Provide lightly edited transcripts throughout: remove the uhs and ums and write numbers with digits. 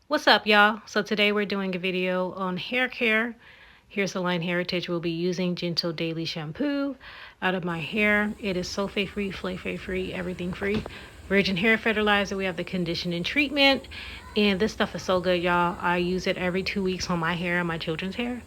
What's up, y'all? So today we're doing a video on hair care. Here's the line Hairitage. We'll be using Gentle Daily Shampoo out of my hair. It is sulfate free, flavour free, everything free. Virgin hair fertilizer. We have the conditioning treatment. And this stuff is so good, y'all. I use it every 2 weeks on my hair and my children's hair.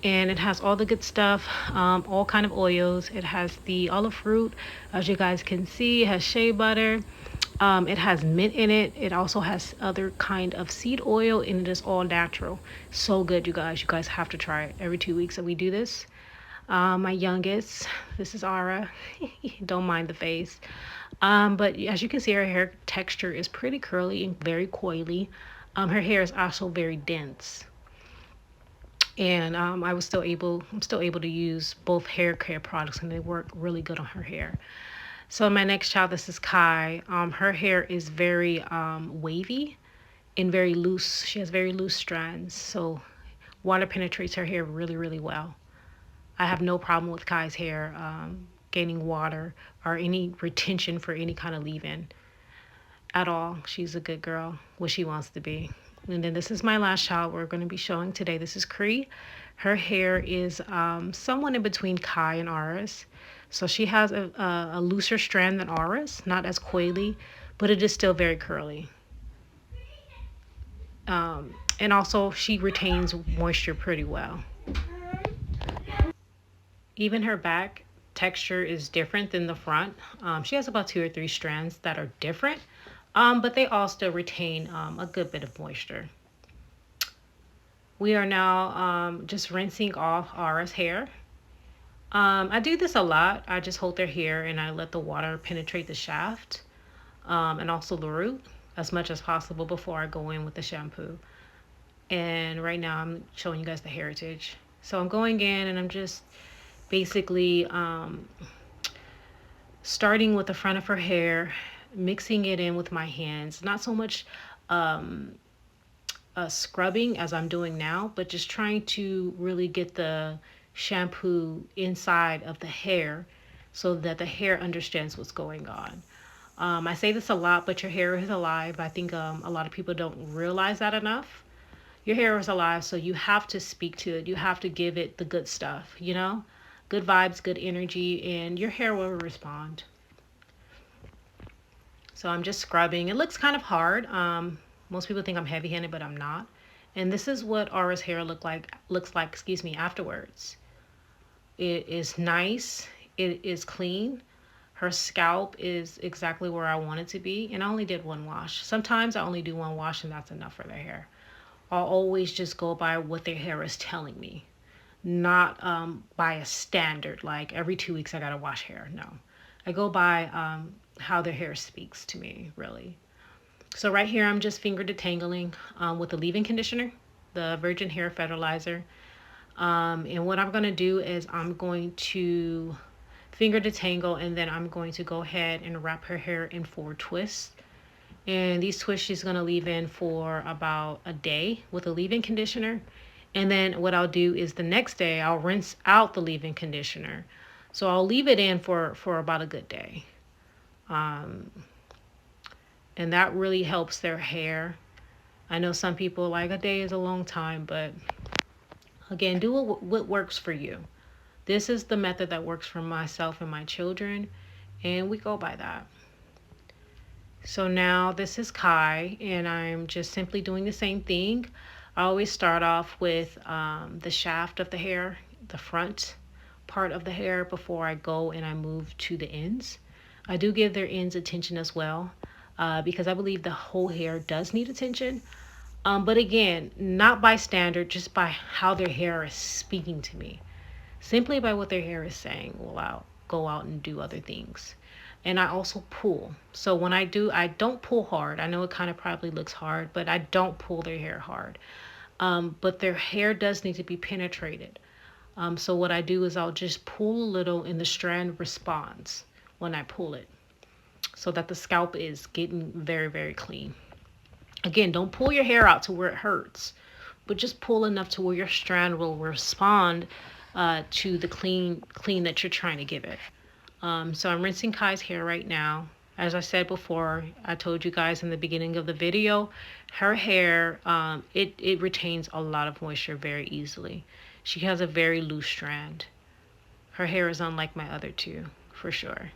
And it has all the good stuff, all kind of oils. It has the olive fruit, as you guys can see. It has shea butter. It has mint in it. It also has other kind of seed oil, and it is all natural. So good, you guys. You guys have to try it every 2 weeks that we do this. My youngest, this is Aura. Don't mind the face. But as you can see, her hair texture is pretty curly and very coily. Her hair is also very dense. And I'm still able to use both hair care products, and they work really good on her hair. So my next child, this is Kai. Her hair is very wavy and very loose. She has very loose strands, so water penetrates her hair really, really well. I have no problem with Kai's hair gaining water or any retention for any kind of leave-in at all. She's a good girl, what she wants to be. And then this is my last child we're going to be showing today. This is Cree. Her hair is somewhat in between Kai and Aura's. So she has a looser strand than Aura's, not as coily, but it is still very curly. And also she retains moisture pretty well. Even her back texture is different than the front. She has about 2 or 3 strands that are different, but they all still retain a good bit of moisture. We are now just rinsing off Aura's hair. I do this a lot. I just hold their hair and I let the water penetrate the shaft and also the root as much as possible before I go in with the shampoo. And right now I'm showing you guys the Hairitage. So I'm going in and I'm just basically starting with the front of her hair, mixing it in with my hands. Not so much scrubbing as I'm doing now, but just trying to really get the shampoo inside of the hair so that the hair understands what's going on. I say this a lot, but your hair is alive. I think a lot of people don't realize that enough. Your hair is alive, so you have to speak to it. You have to give it the good stuff, you know? Good vibes, good energy, and your hair will respond. So I'm just scrubbing. It looks kind of hard. Most people think I'm heavy-handed, but I'm not. And this is what Aura's hair looks like, afterwards. It is nice. It is clean. Her scalp is exactly where I want it to be. And I only did 1 wash. Sometimes I only do 1 wash and that's enough for their hair. I'll always just go by what their hair is telling me. Not by a standard, like every 2 weeks I gotta wash hair. No. I go by how their hair speaks to me, really. So right here, I'm just finger detangling with the leave-in conditioner, the Virgin Hair Fertilizer. And what I'm going to do is I'm going to finger detangle, and then I'm going to go ahead and wrap her hair in 4 twists. And these twists she's going to leave in for about a day with a leave-in conditioner. And then what I'll do is the next day, I'll rinse out the leave-in conditioner. So I'll leave it in for about a good day. And that really helps their hair. I know some people like a day is a long time, but again, do what works for you. This is the method that works for myself and my children, and we go by that. So now this is Kai, and I'm just simply doing the same thing. I always start off with the shaft of the hair, the front part of the hair, before I go and I move to the ends. I do give their ends attention as well. Because I believe the whole hair does need attention. But again, not by standard, just by how their hair is speaking to me. Simply by what their hair is saying will go out and do other things. And I also pull. So when I do, I don't pull hard. I know it kind of probably looks hard, but I don't pull their hair hard. But their hair does need to be penetrated. So what I do is I'll just pull a little and the strand responds when I pull it, so that the scalp is getting very, very clean. Again, don't pull your hair out to where it hurts, but just pull enough to where your strand will respond to the clean that you're trying to give it. So I'm rinsing Kai's hair right now. As I said before, I told you guys in the beginning of the video, her hair, it retains a lot of moisture very easily. She has a very loose strand. Her hair is unlike my other two, for sure.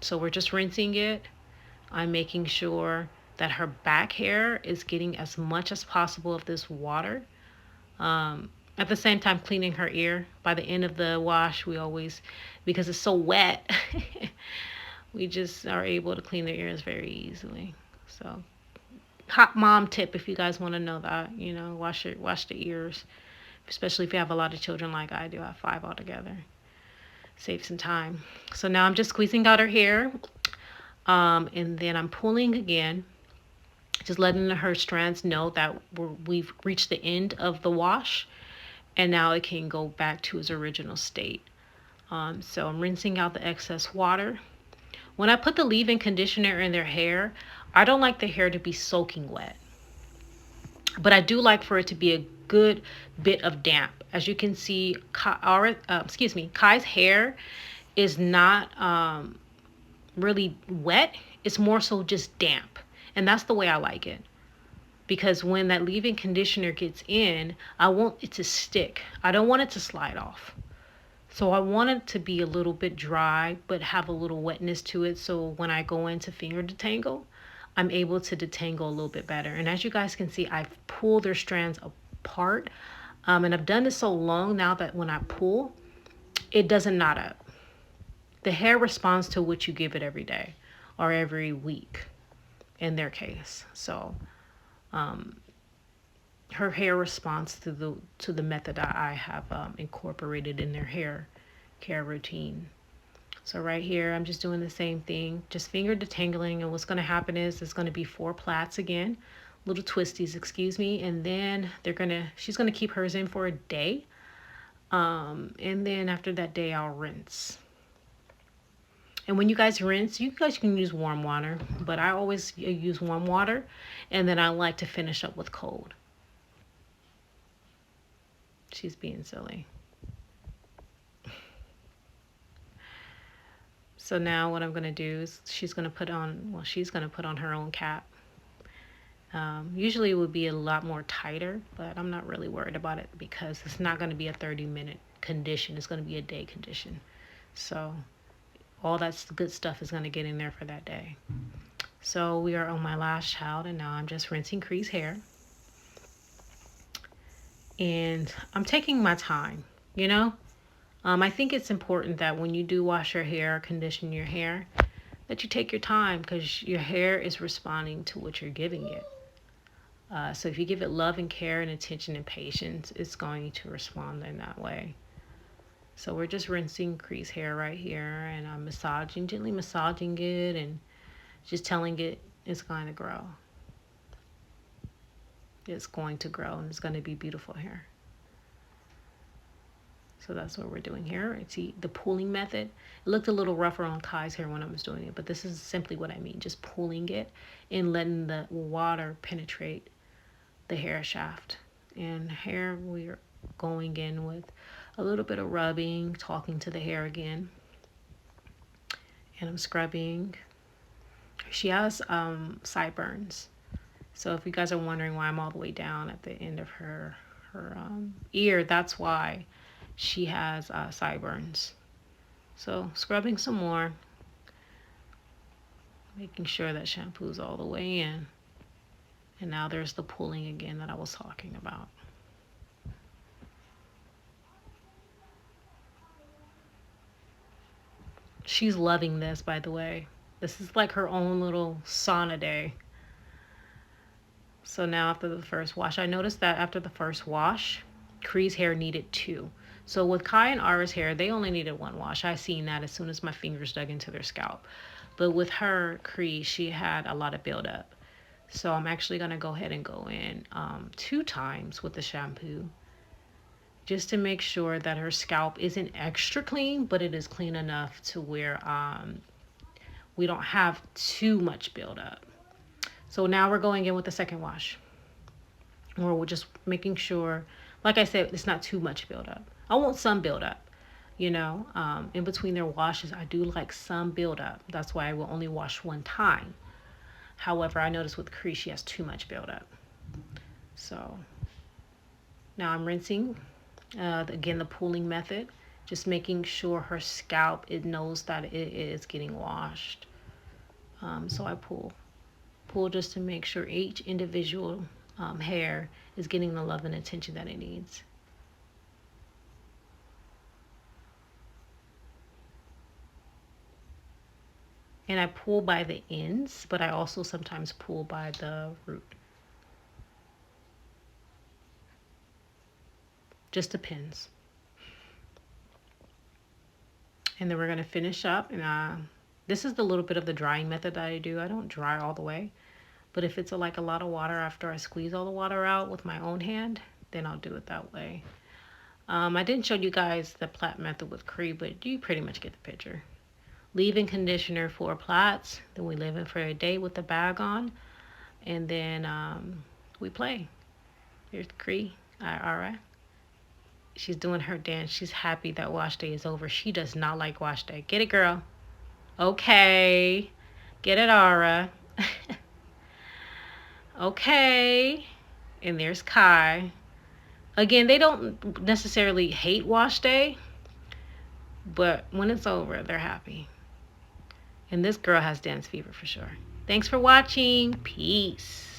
So we're just rinsing it. I'm making sure that her back hair is getting as much as possible of this water. At the same time, cleaning her ear. By the end of the wash, we always, because it's so wet, we just are able to clean their ears very easily. So, hot mom tip if you guys want to know that, you know, wash the ears, especially if you have a lot of children like I do. I have 5 altogether. Save some time. So now I'm just squeezing out her hair, and then I'm pulling again, just letting her strands know that we've reached the end of the wash, and now it can go back to its original state. So I'm rinsing out the excess water. When I put the leave-in conditioner in their hair, I don't like the hair to be soaking wet, but I do like for it to be a good bit of damp. As you can see, Kai's hair is not really wet. It's more so just damp, and that's the way I like it. Because when that leave-in conditioner gets in, I want it to stick. I don't want it to slide off. So I want it to be a little bit dry, but have a little wetness to it. So when I go in to finger detangle, I'm able to detangle a little bit better. And as you guys can see, I've pulled their strands apart. And I've done this so long now that when I pull, it doesn't knot up. The hair responds to what you give it every day or every week in their case. So her hair responds to the method I have incorporated in their hair care routine. So right here, I'm just doing the same thing, just finger detangling, and what's going to happen is it's going to be 4 plaits again, little twisties, excuse me, and then she's going to keep hers in for a day, and then after that day, I'll rinse. And when you guys rinse, you guys can use warm water, but I always use warm water, and then I like to finish up with cold. She's being silly. So now what I'm going to do is she's going to put on her own cap. Usually it would be a lot more tighter, but I'm not really worried about it because it's not going to be a 30-minute condition. It's going to be a day condition. So all that good stuff is going to get in there for that day. So we are on my last child, and now I'm just rinsing Cree's hair. And I'm taking my time, you know. I think it's important that when you do wash your hair, condition your hair, that you take your time because your hair is responding to what you're giving it. So if you give it love and care and attention and patience, it's going to respond in that way. So we're just rinsing Cree's hair right here, and I'm gently massaging it and just telling it it's going to grow. It's going to grow, and it's going to be beautiful hair. So that's what we're doing here. See the pulling method. It looked a little rougher on Kai's hair when I was doing it, but this is simply what I mean. Just pulling it and letting the water penetrate the hair shaft. And hair, we're going in with a little bit of rubbing, talking to the hair again. And I'm scrubbing. She has sideburns. So if you guys are wondering why I'm all the way down at the end of her ear, that's why she has sideburns. So scrubbing some more, making sure that shampoo's all the way in. And now there's the pulling again that I was talking about. She's loving this, by the way. This is like her own little sauna day. So now after the first wash, I noticed that after the first wash, Cree's hair needed 2. So with Kai and Ara's hair, they only needed 1 wash. I seen that as soon as my fingers dug into their scalp. But with her, Cree, she had a lot of buildup. So I'm actually going to go ahead and go in 2 times with the shampoo, just to make sure that her scalp isn't extra clean, but it is clean enough to where we don't have too much buildup. So now we're going in with the second wash, where we're just making sure, like I said, it's not too much buildup. I want some buildup, You know, in between their washes, I do like some buildup. That's why I will only wash one time. However, I noticed with Cree, she has too much buildup. So now I'm rinsing. Again, the pooling method, just making sure her scalp, it knows that it is getting washed. So I pull just to make sure each individual hair is getting the love and attention that it needs. And I pull by the ends, but I also sometimes pull by the root. Just depends. And then we're going to finish up. And this is the little bit of the drying method that I do. I don't dry all the way. But if it's like a lot of water after I squeeze all the water out with my own hand, then I'll do it that way. I didn't show you guys the plait method with Cree, but you pretty much get the picture. Leave-in conditioner for plaits. Then we leave it for a day with the bag on. And then we play. Here's Cree. All right. She's doing her dance. She's happy that wash day is over. She does not like wash day. Get it, girl. Okay. Get it, Aura. Okay. And there's Kai. Again, they don't necessarily hate wash day, but when it's over, they're happy. And this girl has dance fever for sure. Thanks for watching. Peace.